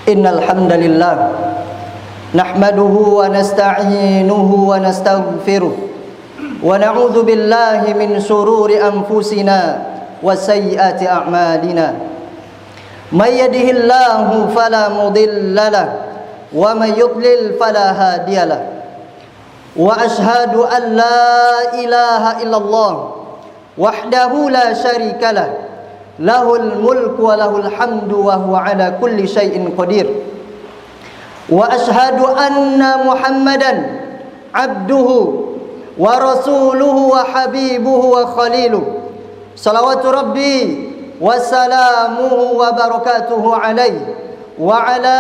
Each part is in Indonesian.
Innal hamdalillah nahmaduhu wa nasta'inuhu wa nastaghfiruh wa na'udzu billahi min shururi anfusina wa sayyiati a'malina. May yahdihillahu fala mudilla lahu wa may yudlil fala hadiya lahu. Wa ashhadu an la ilaha illallah wahdahu la syarika lahu lahul mulku wa lahul hamdu wa huwa ala kulli syai'in qadir. Wa ashhadu anna Muhammadan abduhu wa rasuluhu wa habibuhu wa khaliluhu. Salawatu rabbi wa salamuhu wa barakatuhu alaihi wa ala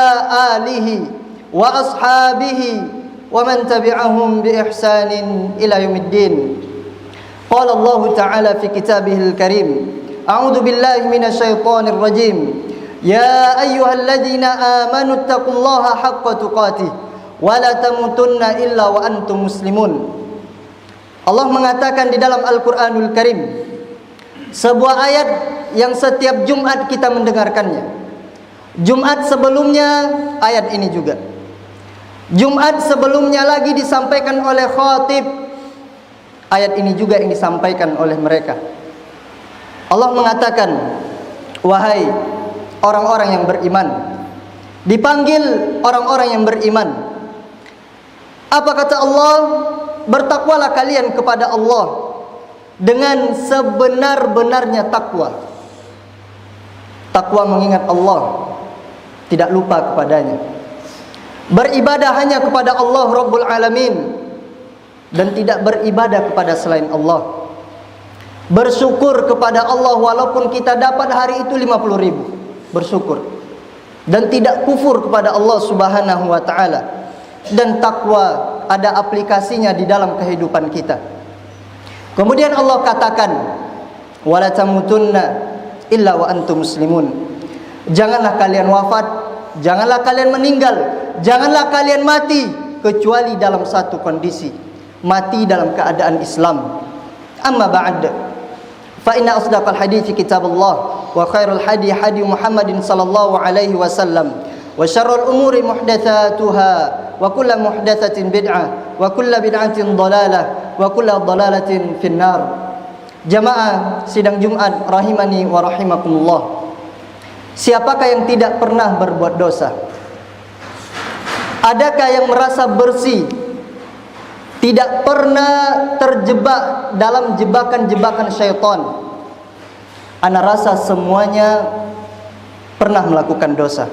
alihi wa ashabihi wa man tabi'ahum bi ihsanin ila yaumiddin. Qala Allah ta'ala fi kitabihil karim, a'udzu billahi minasyaitonir rajim. Ya ayyuhalladzina amanu taqullaha haqqa tuqatih wa la tamutunna illa wa antum muslimun. Allah mengatakan di dalam Al-Qur'anul Karim, sebuah ayat yang setiap Jumat kita mendengarkannya. Jumat sebelumnya ayat ini juga. Jumat sebelumnya lagi disampaikan oleh khatib. Ayat ini juga yang disampaikan oleh mereka. Allah mengatakan, wahai orang-orang yang beriman. Dipanggil orang-orang yang beriman. Apa kata Allah? Bertakwalah kalian kepada Allah dengan sebenar-benarnya takwa. Takwa mengingat Allah, tidak lupa kepadanya. Beribadah hanya kepada Allah Rabbul Alamin, dan tidak beribadah kepada selain Allah. Bersyukur kepada Allah walaupun kita dapat hari itu 50.000. Bersyukur. Dan tidak kufur kepada Allah Subhanahu wa ta'ala. Dan takwa ada aplikasinya di dalam kehidupan kita. Kemudian Allah katakan, wala tamutunna illa wa antum muslimun. Janganlah kalian wafat, janganlah kalian meninggal, janganlah kalian mati kecuali dalam satu kondisi, mati dalam keadaan Islam. Amma ba'd, fa inna asdaqal hadithi kitabullah wa khairul hadi hadi Muhammadin sallallahu alaihi wasallam wa syarrul umuri muhdatsatuha wa kullu muhdatsatin bid'ah wa kullu bid'atin dhalalah wa kullu dhalalatin finnar. Jamaah sidang Jumat rahimani wa rahimakumullah. Siapakah yang tidak pernah berbuat dosa? Adakah yang merasa bersih, tidak pernah terjebak dalam jebakan-jebakan syaitan? Ana rasa semuanya pernah melakukan dosa.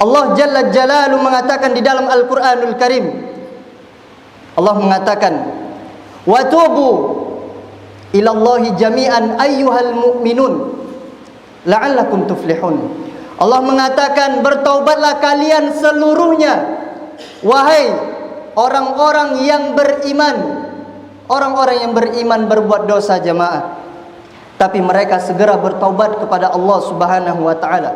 Allah Jalla Jalaluhu mengatakan di dalam Al-Qur'anul Karim, Allah mengatakan, wa tubu ilallahi jami'an ayyuhal mu'minun la'allakum tuflihun. Allah mengatakan, bertaubatlah kalian seluruhnya, wahai orang-orang yang beriman. Orang-orang yang beriman berbuat dosa jamaah, tapi mereka segera bertaubat kepada Allah Subhanahu wa ta'ala.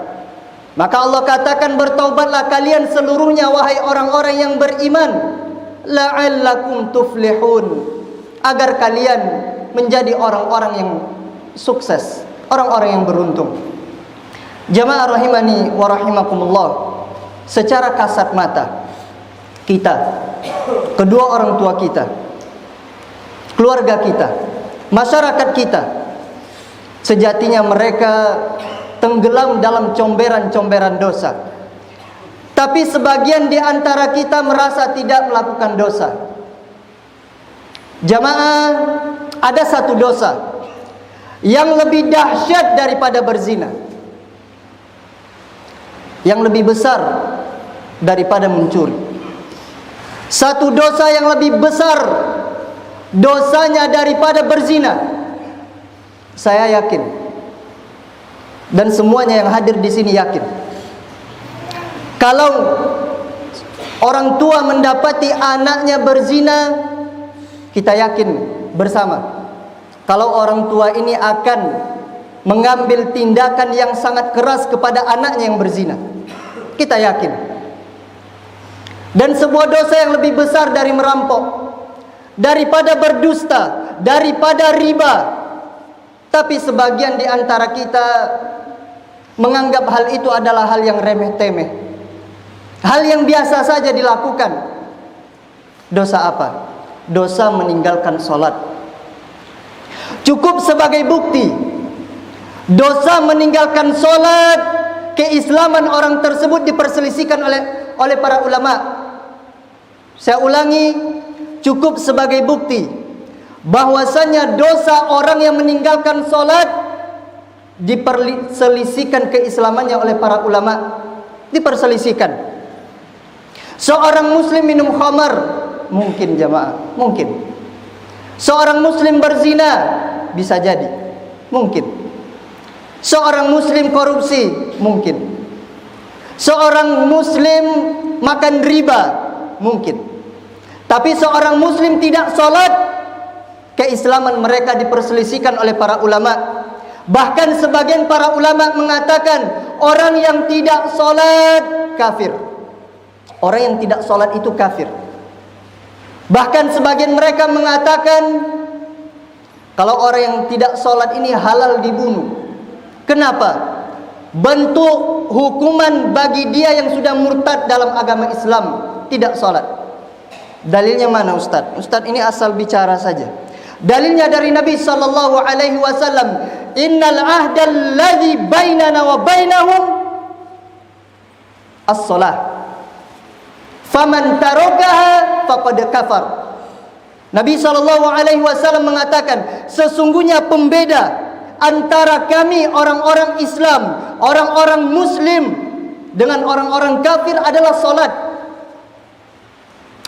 Maka Allah katakan, bertaubatlah kalian seluruhnya wahai orang-orang yang beriman, la'allakum tuflihun, agar kalian menjadi orang-orang yang sukses, orang-orang yang beruntung. Jamaah rahimani wa rahimakumullah, secara kasat mata kita, kedua orang tua kita, keluarga kita, masyarakat kita, sejatinya mereka tenggelam dalam comberan-comberan dosa. Tapi sebagian di antara kita merasa tidak melakukan dosa. Jamaah, ada satu dosa yang lebih dahsyat daripada berzina, yang lebih besar daripada mencuri. Satu dosa yang lebih besar dosanya daripada berzina. Saya yakin, dan semuanya yang hadir di sini yakin, kalau orang tua mendapati anaknya berzina, kita yakin bersama kalau orang tua ini akan mengambil tindakan yang sangat keras kepada anaknya yang berzina. Kita yakin. Dan sebuah dosa yang lebih besar dari merampok, daripada berdusta, daripada riba. Tapi sebagian di antara kita menganggap hal itu adalah hal yang remeh-temeh, hal yang biasa saja dilakukan. Dosa apa? Dosa meninggalkan sholat. Cukup sebagai bukti dosa meninggalkan sholat, keislaman orang tersebut diperselisihkan oleh para ulama. Saya ulangi, cukup sebagai bukti bahwasanya dosa orang yang meninggalkan sholat diperselisihkan keislamannya oleh para ulama. Diperselisihkan. Seorang muslim minum khamar, mungkin jamaah, mungkin. Seorang muslim berzina, bisa jadi, mungkin. Seorang muslim korupsi, mungkin. Seorang muslim makan riba, mungkin. Tapi seorang muslim tidak sholat, keislaman mereka diperselisihkan oleh para ulama. Bahkan sebagian para ulama mengatakan orang yang tidak sholat kafir. Orang yang tidak sholat itu kafir. Bahkan sebagian mereka mengatakan kalau orang yang tidak sholat ini halal dibunuh. Kenapa? Bentuk hukuman bagi dia yang sudah murtad dalam agama Islam, tidak sholat. Dalilnya mana Ustaz? Ustaz ini asal bicara saja. Dalilnya dari Nabi sallallahu alaihi wasallam, "Innal ahdal ladzi bainana wa bainahum as-shalah. Faman tarakaha faqad kafar." Nabi sallallahu alaihi wasallam mengatakan, sesungguhnya pembeda antara kami orang-orang Islam, orang-orang muslim dengan orang-orang kafir adalah salat.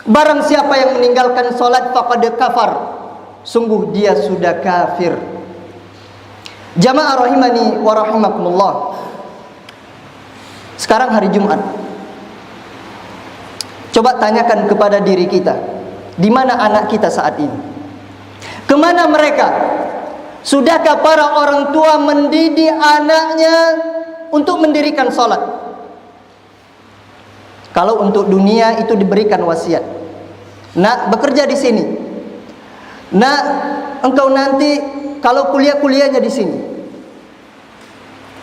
Barang siapa yang meninggalkan salat faqad kafar, sungguh dia sudah kafir. Jamaah rahimani wa rahimakumullah. Sekarang hari Jumat. Coba tanyakan kepada diri kita, di mana anak kita saat ini? Kemana mereka? Sudahkah para orang tua mendidik anaknya untuk mendirikan sholat? Kalau untuk dunia itu diberikan wasiat. Nak, bekerja di sini. Nak, engkau nanti kalau kuliahnya di sini.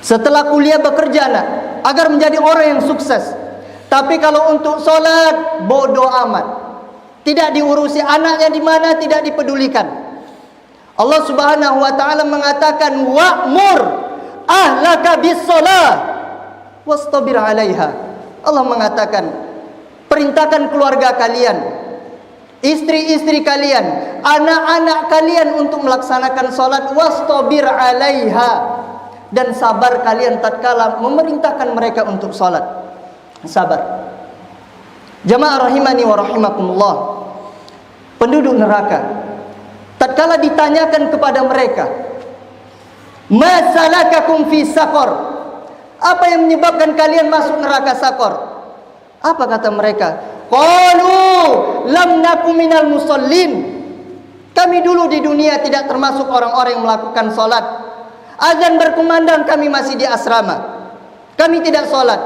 Setelah kuliah bekerja nak, agar menjadi orang yang sukses. Tapi kalau untuk sholat, bodoh amat. Tidak diurusi anaknya di mana, tidak dipedulikan. Allah Subhanahu wa taala mengatakan, wa'mur ahlaka bis-shalah wastabir 'alaiha. Allah mengatakan, perintahkan keluarga kalian, istri-istri kalian, anak-anak kalian untuk melaksanakan salat, wastabir 'alaiha, dan sabar kalian tatkala memerintahkan mereka untuk salat. Sabar. Jamaah rahimani wa rahimakumullah. Penduduk neraka tatkala ditanyakan kepada mereka, "Ma salakakum fi saqar?" Apa yang menyebabkan kalian masuk neraka Saqar? Apa kata mereka? Qalu lam naku minal musallin. Kami dulu di dunia tidak termasuk orang-orang yang melakukan salat. Azan berkumandang kami masih di asrama. Kami tidak salat.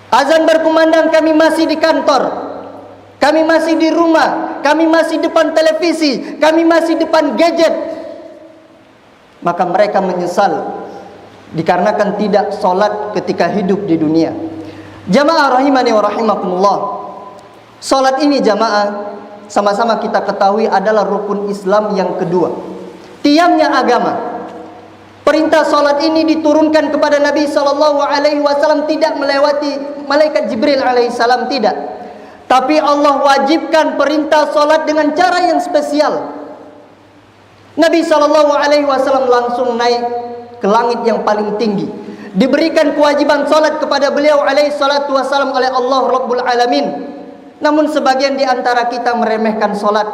Azan berkumandang kami masih di kantor. Kami masih di rumah, kami masih depan televisi, kami masih depan gadget. Maka mereka menyesal dikarenakan tidak sholat ketika hidup di dunia. Jamaah rahimani wa rahimakumullah. Sholat ini jamaah, sama-sama kita ketahui adalah rukun Islam yang kedua, tiangnya agama. Perintah sholat ini diturunkan kepada Nabi SAW tidak melewati malaikat Jibril alaihissalam, tidak. Tapi Allah wajibkan perintah solat dengan cara yang spesial. Nabi SAW langsung naik ke langit yang paling tinggi. Diberikan kewajiban solat kepada beliau alaihissalam oleh Allah Rabbul Alamin. Namun sebagian di antara kita meremehkan solat.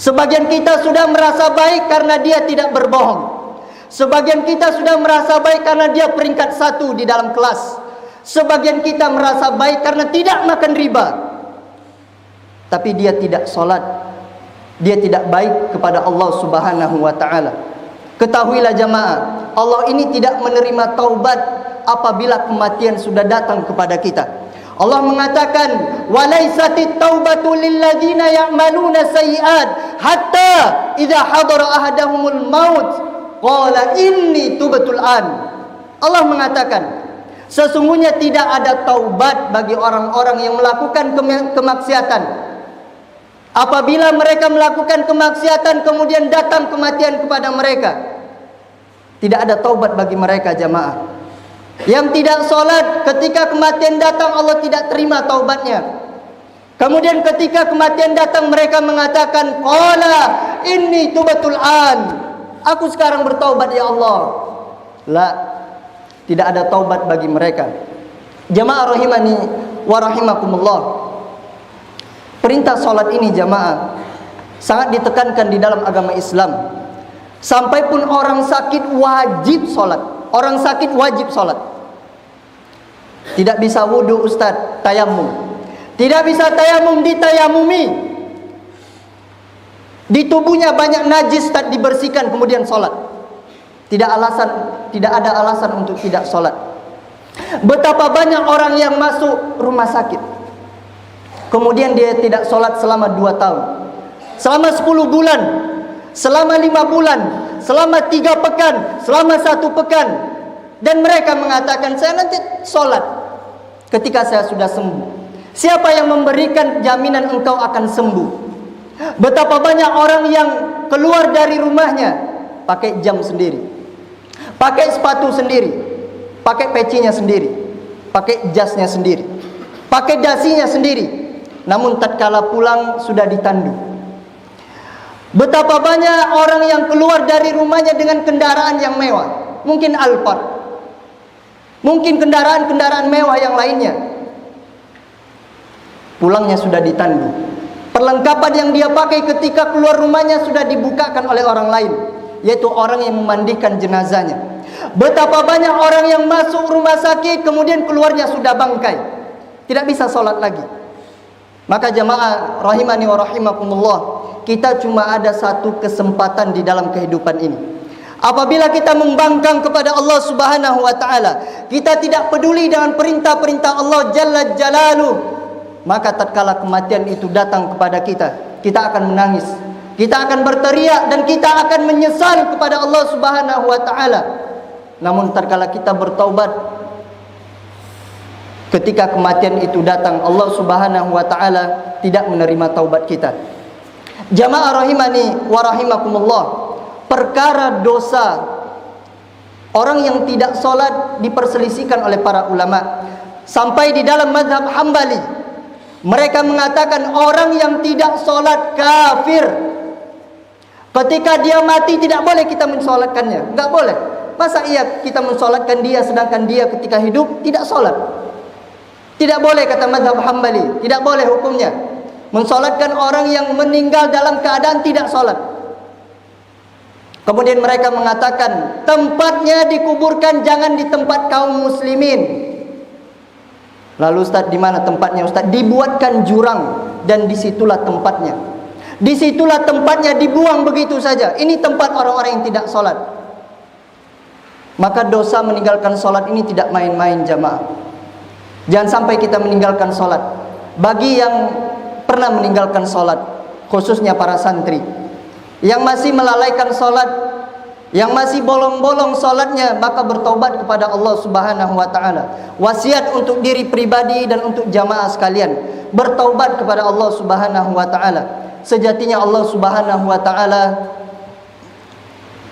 Sebagian kita sudah merasa baik karena dia tidak berbohong. Sebagian kita sudah merasa baik karena dia peringkat 1 di dalam kelas. Sebagian kita merasa baik karena tidak makan riba. Tapi dia tidak sholat, dia tidak baik kepada Allah Subhanahu wa ta'ala. Ketahuilah jamaah, Allah ini tidak menerima taubat apabila kematian sudah datang kepada kita. Allah mengatakan, "Walaisatit taubatu lilladzina ya'maluna sayyi'at hatta idza hadara ahadahumul maut qala inni tubtul an. Allah mengatakan, sesungguhnya tidak ada taubat bagi orang-orang yang melakukan kemaksiatan. Apabila mereka melakukan kemaksiatan kemudian datang kematian kepada mereka, tidak ada taubat bagi mereka jamaah. Yang tidak sholat ketika kematian datang Allah tidak terima taubatnya. Kemudian ketika kematian datang mereka mengatakan, qala inni tubtul an. Aku sekarang bertaubat ya Allah. La, tidak ada taubat bagi mereka. Jamaah rahimani wa rahimakumullah. Perintah salat ini jamaah sangat ditekankan di dalam agama Islam. Sampai pun orang sakit wajib salat. Orang sakit wajib salat. Tidak bisa wudu ustaz, tayamum. Tidak bisa tayamum, ditayamumi. Di tubuhnya banyak najis, tak dibersihkan kemudian salat. Tidak ada alasan untuk tidak salat. Betapa banyak orang yang masuk rumah sakit, kemudian dia tidak salat selama 2 tahun, selama 10 bulan, selama 5 bulan, selama 3 pekan, selama 1 pekan. Dan mereka mengatakan, saya nanti salat ketika saya sudah sembuh. Siapa yang memberikan jaminan engkau akan sembuh? Betapa banyak orang yang keluar dari rumahnya pakai jam sendiri, pakai sepatu sendiri, pakai pecinya sendiri, pakai jasnya sendiri, pakai dasinya sendiri. Namun tatkala pulang sudah ditandu. Betapa banyak orang yang keluar dari rumahnya dengan kendaraan yang mewah, mungkin Alphard, mungkin kendaraan-kendaraan mewah yang lainnya. Pulangnya sudah ditandu. Perlengkapan yang dia pakai ketika keluar rumahnya sudah dibukakan oleh orang lain, yaitu orang yang memandikan jenazahnya. Betapa banyak orang yang masuk rumah sakit kemudian keluarnya sudah bangkai, tidak bisa sholat lagi. Maka jamaah rahimani wa rahimakumullah, kita cuma ada satu kesempatan di dalam kehidupan ini. Apabila kita membangkang kepada Allah Subhanahu wa taala, kita tidak peduli dengan perintah-perintah Allah Jalla Jalaluh, maka tatkala kematian itu datang kepada kita, kita akan menangis, kita akan berteriak, dan kita akan menyesal kepada Allah Subhanahu wa taala. Namun tatkala kita bertaubat, ketika kematian itu datang, Allah Subhanahu wa taala tidak menerima taubat kita. Jamaah rahimani wa rahimakumullah, perkara dosa orang yang tidak sholat diperselisihkan oleh para ulama. Sampai di dalam mazhab Hambali, mereka mengatakan orang yang tidak sholat kafir. Ketika dia mati tidak boleh kita mensolatkannya, enggak boleh. Masa iya kita mensolatkan dia sedangkan dia ketika hidup tidak sholat? Tidak boleh kata mazhab Hambali, tidak boleh hukumnya mensolatkan orang yang meninggal dalam keadaan tidak sholat. Kemudian mereka mengatakan tempatnya dikuburkan jangan di tempat kaum muslimin. Lalu Ustaz, di mana tempatnya Ustaz? Dibuatkan jurang dan disitulah tempatnya. Disitulah tempatnya, dibuang begitu saja. Ini tempat orang-orang yang tidak sholat. Maka dosa meninggalkan sholat ini tidak main-main jamaah. Jangan sampai kita meninggalkan sholat. Bagi yang pernah meninggalkan sholat, khususnya para santri yang masih melalaikan sholat, yang masih bolong-bolong sholatnya, maka bertaubat kepada Allah Subhanahu wa ta'ala. Wasiat untuk diri pribadi dan untuk jamaah sekalian, bertaubat kepada Allah Subhanahu wa ta'ala. Sejatinya Allah Subhanahu wa ta'ala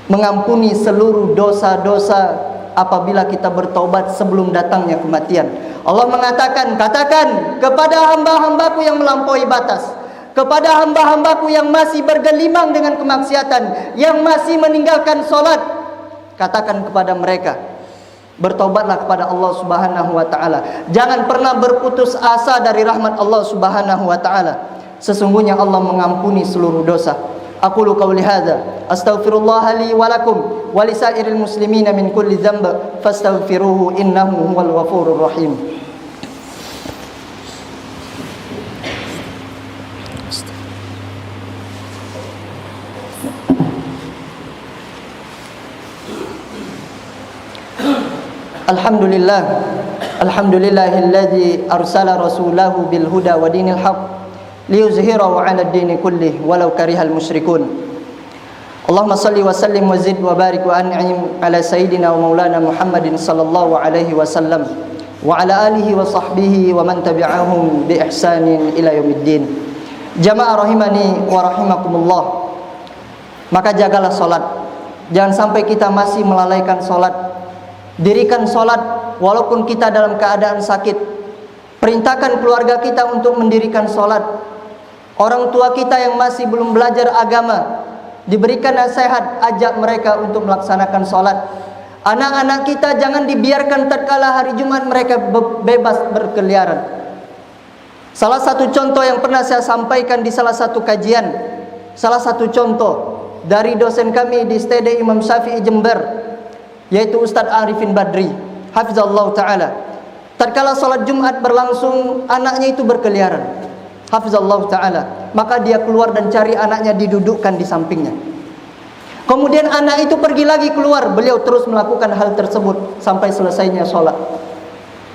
mengampuni seluruh dosa-dosa apabila kita bertaubat sebelum datangnya kematian. Allah mengatakan, katakan kepada hamba-hambaku yang melampaui batas, kepada hamba-hambaku yang masih bergelimang dengan kemaksiatan, yang masih meninggalkan solat, katakan kepada mereka, bertaubatlah kepada Allah Subhanahu wa ta'ala. Jangan pernah berputus asa dari rahmat Allah Subhanahu wa ta'ala. Sesungguhnya Allah mengampuni seluruh dosa. Aqulu qawli hadza astaghfirullah li wa lakum wa lisairil muslimina min kulli dhanb fastaghfiruhu innahu huwal ghafurur rahim. Alhamdulillah, alhamdulillahilladzi arsala rasulahu bil huda wa dinil haqq liyuzhirahu 'ala ad-dini kullih walau karihal musyrikun. Allahumma salli wa sallim wa zid wa barik wa an'im ala sayyidina wa maulana Muhammadin sallallahu alaihi wasallam wa ala alihi wa sahbihi wa man tabi'ahum bi ihsanin ila yaumiddin. Jamaah rahimani wa rahimakumullah. Maka jagalah salat. Jangan sampai kita masih melalaikan salat. Dirikan salat walaupun kita dalam keadaan sakit. Perintahkan keluarga kita untuk mendirikan salat. Orang tua kita yang masih belum belajar agama, diberikan nasihat, ajak mereka untuk melaksanakan salat. Anak-anak kita jangan dibiarkan tatkala hari Jumat mereka bebas berkeliaran. Salah satu contoh yang pernah saya sampaikan di salah satu kajian, salah satu contoh dari dosen kami di STD Imam Syafi'i Jember, yaitu Ustadz Arifin Badri, hafizallahu ta'ala. Tatkala salat Jumat berlangsung, anaknya itu berkeliaran, hafizallahu ta'ala. Maka dia keluar dan cari anaknya, didudukkan di sampingnya. Kemudian anak itu pergi lagi keluar, beliau terus melakukan hal tersebut sampai selesainya sholat.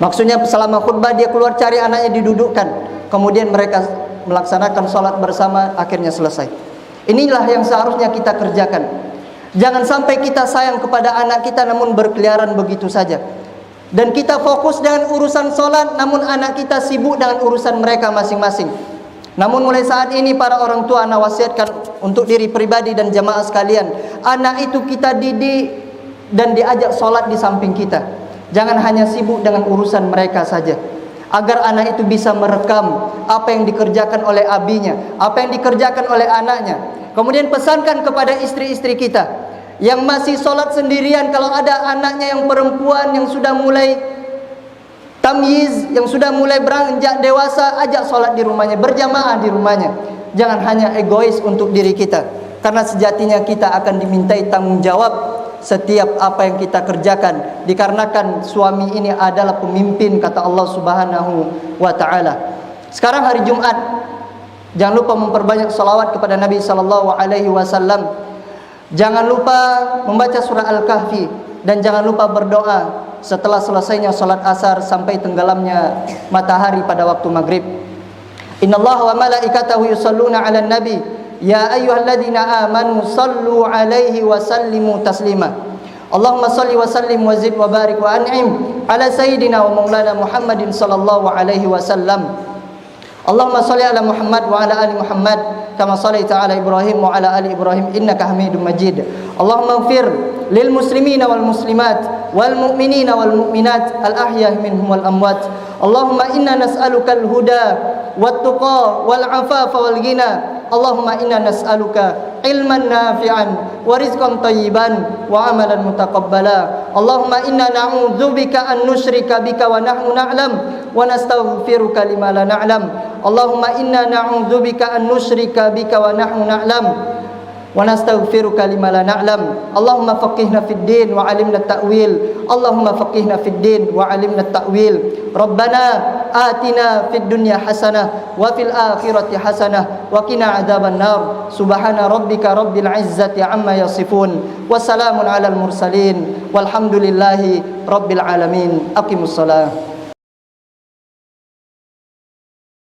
Maksudnya selama khutbah dia keluar cari anaknya, didudukkan. Kemudian mereka melaksanakan sholat bersama, akhirnya selesai. Inilah yang seharusnya kita kerjakan. Jangan sampai kita sayang kepada anak kita namun berkeliaran begitu saja. Dan kita fokus dengan urusan sholat, namun anak kita sibuk dengan urusan mereka masing-masing. Namun mulai saat ini para orang tua, ana wasiatkan untuk diri pribadi dan jamaah sekalian, anak itu kita didik dan diajak sholat di samping kita. Jangan hanya sibuk dengan urusan mereka saja. Agar anak itu bisa merekam apa yang dikerjakan oleh abinya, apa yang dikerjakan oleh anaknya. Kemudian pesankan kepada istri-istri kita yang masih sholat sendirian, kalau ada anaknya yang perempuan yang sudah mulai tamyiz, yang sudah mulai beranjak dewasa, ajak sholat di rumahnya, berjamaah di rumahnya. Jangan hanya egois untuk diri kita, karena sejatinya kita akan dimintai tanggung jawab setiap apa yang kita kerjakan, dikarenakan suami ini adalah pemimpin, kata Allah Subhanahu wa ta'ala. Sekarang hari Jumat, jangan lupa memperbanyak salawat kepada Nabi sallallahu alaihi wasallam. Jangan lupa membaca surah Al-Kahfi, dan jangan lupa berdoa setelah selesainya salat asar sampai tenggelamnya matahari pada waktu maghrib. Innallaha wa malaikatahu yusalluna 'alan nabi ya ayyuhalladzina amanu sallu 'alaihi wa sallimu taslima. Allahumma salli wa sallim wa zid wa barik wa an'im ala sayyidina wa maulana Muhammadin sallallahu alaihi wasallam. Allahumma salli ala Muhammad wa ala ali Muhammad kama shallaita ala Ibrahim wa ala ali Ibrahim innaka Hamidum Majid. Allahumma ighfir lil muslimina wal muslimat wal mu'minina wal mu'minat al ahyah minhum wal amwat. Allahumma inna nas'aluka al huda wat tuqa wal afafa wal ghina. Allahumma inna nas'aluka ilman nafi'an wa rizqan thayyiban wa amalan mutaqabbala. Allahumma inna na'udzubika an nusyrika bika wa nahnu na'lam wa nastaghfiruka lima la na'lam. Allahumma inna na'udzubika an nusyrika bika wa nahnu na'lam wa nastaghfiruka lima la na'lam. Allahumma faqihna fid din wa 'allimna at-ta'wil. Allahumma faqihna fid din wa 'allimna at-ta'wil. Rabbana atina fid dunya hasanah wa fil akhirati hasanah wa qina adzaban nar. Subhana rabbika rabbil izzati amma yasifun wa salamun 'alal mursalin walhamdulillahi rabbil alamin. Aqimus shalah.